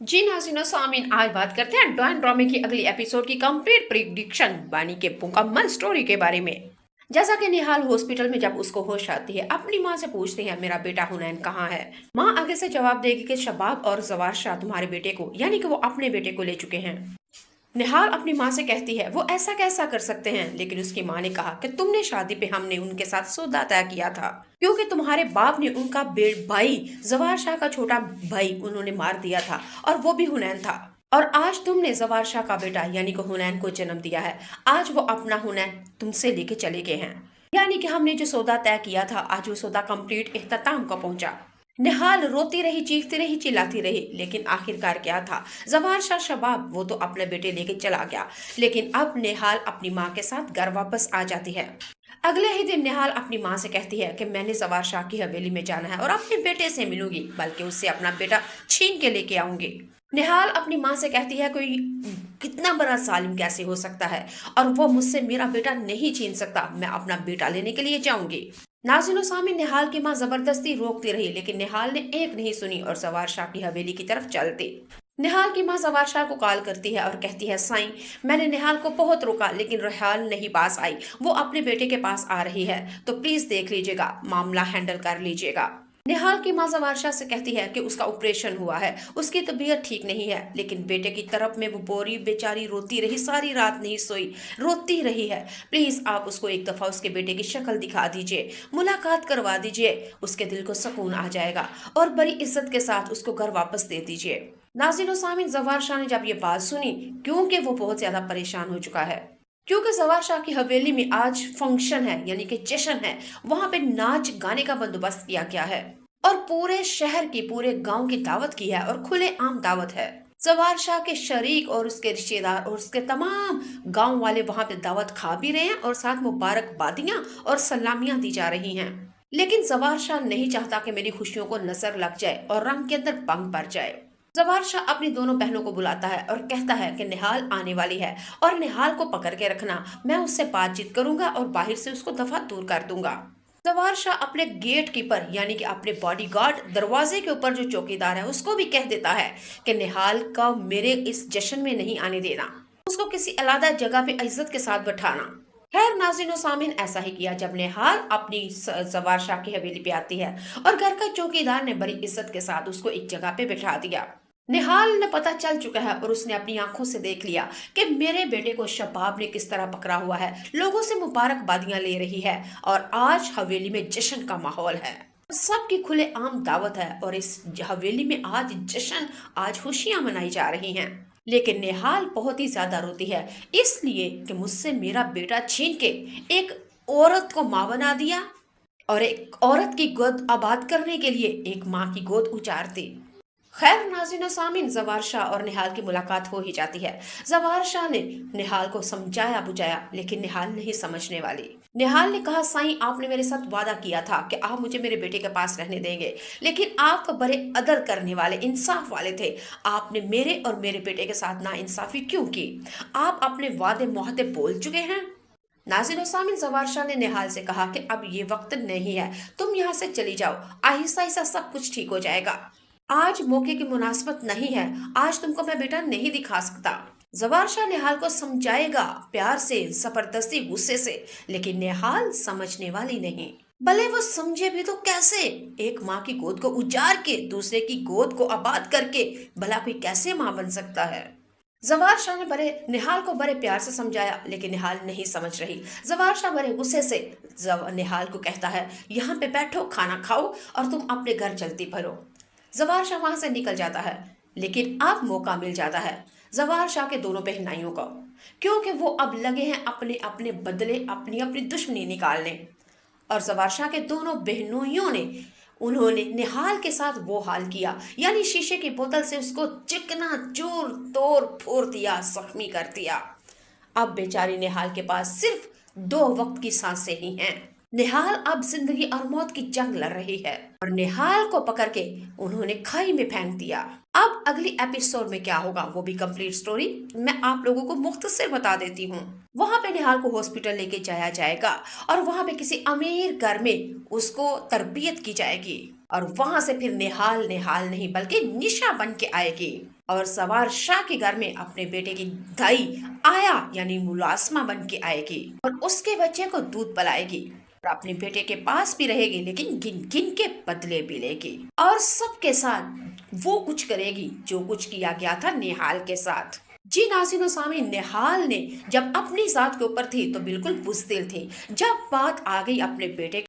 जी नाज़रीन सामीन, आज बात करते हैं डॉन ड्रामे की अगली एपिसोड की कंप्लीट प्रिडिक्शन बानी के मुकम्मल स्टोरी के बारे में। जैसा कि निहाल हॉस्पिटल में जब उसको होश आती है, अपनी माँ से पूछती है मेरा बेटा हुनैन कहाँ है। माँ आगे से जवाब देगी कि शबाब और जवार शाह तुम्हारे बेटे को, यानी कि वो अपने बेटे को ले चुके हैं। निहाल अपनी माँ से कहती है वो ऐसा कैसा कर सकते हैं, लेकिन उसकी माँ ने कहा कि तुमने शादी पे हमने उनके साथ सौदा तय किया था, क्योंकि तुम्हारे बाप ने उनका भाई जवार शाह का छोटा भाई उन्होंने मार दिया था, और वो भी हुनैन था। और आज तुमने जवार शाह का बेटा यानी कि हुनैन को जन्म दिया है। आज वो अपना हुनैन तुमसे लेके चले गए हैं, यानी कि हमने जो सौदा तय किया था आज वो सौदा कंप्लीट इख्तिताम को पहुंचा। निहाल रोती रही, चीखती रही, चिल्लाती रही, लेकिन आखिरकार क्या था, जवार शाह शबाब वो तो अपने बेटे लेके चला गया। लेकिन अब निहाल अपनी माँ के साथ घर वापस आ जाती है। अगले ही दिन निहाल अपनी माँ से कहती है कि मैंने जवार शाह की हवेली में जाना है और अपने बेटे से मिलूंगी, बल्कि उससे अपना बेटा छीन के लेके आऊंगी। निहाल अपनी माँ से कहती है कोई कितना बड़ा जालिम कैसे हो सकता है, और वो मुझसे मेरा बेटा नहीं छीन सकता, मैं अपना बेटा लेने के लिए जाऊंगी। नाज़रीन सामी, निहाल की माँ जबरदस्ती रोकती रही, लेकिन निहाल ने एक नहीं सुनी और जवार शाह की हवेली की तरफ चल दी। निहाल की माँ जवार शाह को कॉल करती है और कहती है साईं, मैंने निहाल को बहुत रोका लेकिन निहाल नहीं पास आई, वो अपने बेटे के पास आ रही है, तो प्लीज देख लीजिएगा, मामला हैंडल कर लीजिएगा। निहाल की माँ जवार शाह से कहती है कि उसका ऑपरेशन हुआ है, उसकी तबीयत ठीक नहीं है, लेकिन बेटे की तरफ में वो बोरी बेचारी रोती रही, सारी रात नहीं सोई, रोती रही है। प्लीज आप उसको एक दफा उसके बेटे की शक्ल दिखा दीजिए, मुलाकात करवा दीजिए, उसके दिल को सुकून आ जाएगा, और बड़ी इज्जत के साथ उसको घर वापस दे दीजिए। नाज़रीन सामीन, जवार शाह ने जब ये बात सुनी, क्योंकि वो बहुत ज्यादा परेशान हो चुका है, क्योंकि जवार शाह की हवेली में आज फंक्शन है, यानी कि जश्न है, वहां पे नाच गाने का बंदोबस्त किया गया है, और पूरे शहर की, पूरे गांव की दावत की है, और खुले आम दावत है। जवार शाह के शरीक और उसके रिश्तेदार और उसके तमाम गांव वाले वहां पे दावत खा भी रहे हैं, और साथ मुबारकबादियां और सलामियां दी जा रही हैं। लेकिन जवार शाह नहीं चाहता कि मेरी खुशियों को नजर लग जाए और रंग के अंदर भंग पड़ जाए। जवार शाह अपनी दोनों बहनों को बुलाता है और कहता है कि निहाल आने वाली है, और निहाल को पकड़ के रखना, मैं उससे बातचीत करूंगा और बाहर से उसको दफा दूर कर दूंगा। जवार शाह अपने गेट कीपर यानी कि अपने बॉडीगार्ड, दरवाजे के ऊपर जो चौकीदार है, उसको भी कह देता है कि निहाल का मेरे इस जश्न में नहीं आने देना, उसको किसी अलग जगह पे इज्जत के साथ बैठाना। खैर नाज़रीन सामीन, ऐसा ही किया जब निहाल अपनी जवार शाह की हवेली पे आती है, और घर का चौकीदार ने बड़ी इज्जत के साथ उसको एक जगह पे बैठा दिया। निहाल ने पता चल चुका है और उसने अपनी आंखों से देख लिया कि मेरे बेटे को शबाब ने किस तरह पकड़ा हुआ है, लोगों से मुबारकबादियां ले रही है, और आज हवेली में जश्न का माहौल है, सबकी खुले आम दावत है, और इस हवेली में आज जश्न, आज खुशियां मनाई जा रही हैं। लेकिन निहाल बहुत ही ज्यादा रोती है, इसलिए कि मुझसे मेरा बेटा छीन के एक औरत को मां बना दिया, और एक औरत की गोद आबाद करने के लिए एक माँ की गोद उजाड़ दी। खैर नाज़रीन सामीन, जवार शाह और निहाल की मुलाकात हो ही जाती है। जवार शाह ने निहाल को समझाया बुझाया, लेकिन निहाल नहीं समझने वाली। निहाल ने कहा साईं, आपने मेरे साथ वादा किया था कि आप मुझे मेरे बेटे के पास रहने देंगे, लेकिन आप तो बड़े अदल करने वाले, इंसाफ वाले थे, आपने मेरे और मेरे बेटे के साथ ना इंसाफी क्यों की? आप अपने वादे मुहद्दे बोल चुके हैं। नाज़रीन सामीन, जवार शाह ने निहाल से कहा कि अब ये वक्त नहीं है, तुम यहाँ से चली जाओ, आहिस्ता आहिस्ता सब कुछ ठीक हो जाएगा, आज मौके की मुनासिबत नहीं है, आज तुमको मैं बेटा नहीं दिखा सकता। जवार शाह निहाल को समझाएगा, प्यार से, जबरदस्ती, गुस्से से, लेकिन निहाल समझने वाली नहीं। भले वो समझे भी तो कैसे, एक माँ की गोद को उजाड़ के दूसरे की गोद को आबाद करके भला कोई कैसे माँ बन सकता है। जवार शाह ने बड़े निहाल को बड़े प्यार से समझाया, लेकिन निहाल नहीं समझ रही। जवार शाह बड़े गुस्से से निहाल को कहता है यहाँ पे बैठो, खाना खाओ, और तुम अपने घर चलती फिरो। जवार शाह वहां से निकल जाता है, लेकिन अब मौका मिल जाता है जवार शाह के दोनों बहनाइयों को, क्योंकि वो अब लगे हैं अपने अपने बदले, अपनी अपनी दुश्मनी निकालने। और जवार शाह के दोनों बहनोइयों ने, उन्होंने निहाल के साथ वो हाल किया, यानी शीशे की बोतल से उसको चिकना चूर तोड़ फोड़ दिया, जख्मी कर दिया। अब बेचारी निहाल के पास सिर्फ 2 वक्त की सांसें ही हैं। निहाल अब जिंदगी और मौत की जंग लड़ रही है, और निहाल को पकड़ के उन्होंने खाई में फेंक दिया। अब अगली एपिसोड में क्या होगा वो भी कंप्लीट स्टोरी मैं आप लोगों को मुख्तसर बता देती हूँ। वहां पे निहाल को हॉस्पिटल लेके जाया जाएगा, और वहां पे किसी अमीर घर में उसको तरबियत की जाएगी। और वहां से फिर निहाल निहाल नहीं बल्कि निशा बन के आएगी और सवार शाह के घर में अपने बेटे की दाई आया यानी मुलासमा बन के आएगी और उसके बच्चे को दूध पिलाएगी और अपने बेटे के पास भी रहेगी लेकिन गिन गिन के बदले भी लेगी और सबके साथ वो कुछ करेगी जो कुछ किया गया था निहाल के साथ। जी नाज़रीन सामीन, निहाल ने जब अपनी जात के ऊपर थी तो बिल्कुल बुज़दिल थी। जब बात आ गई अपने बेटे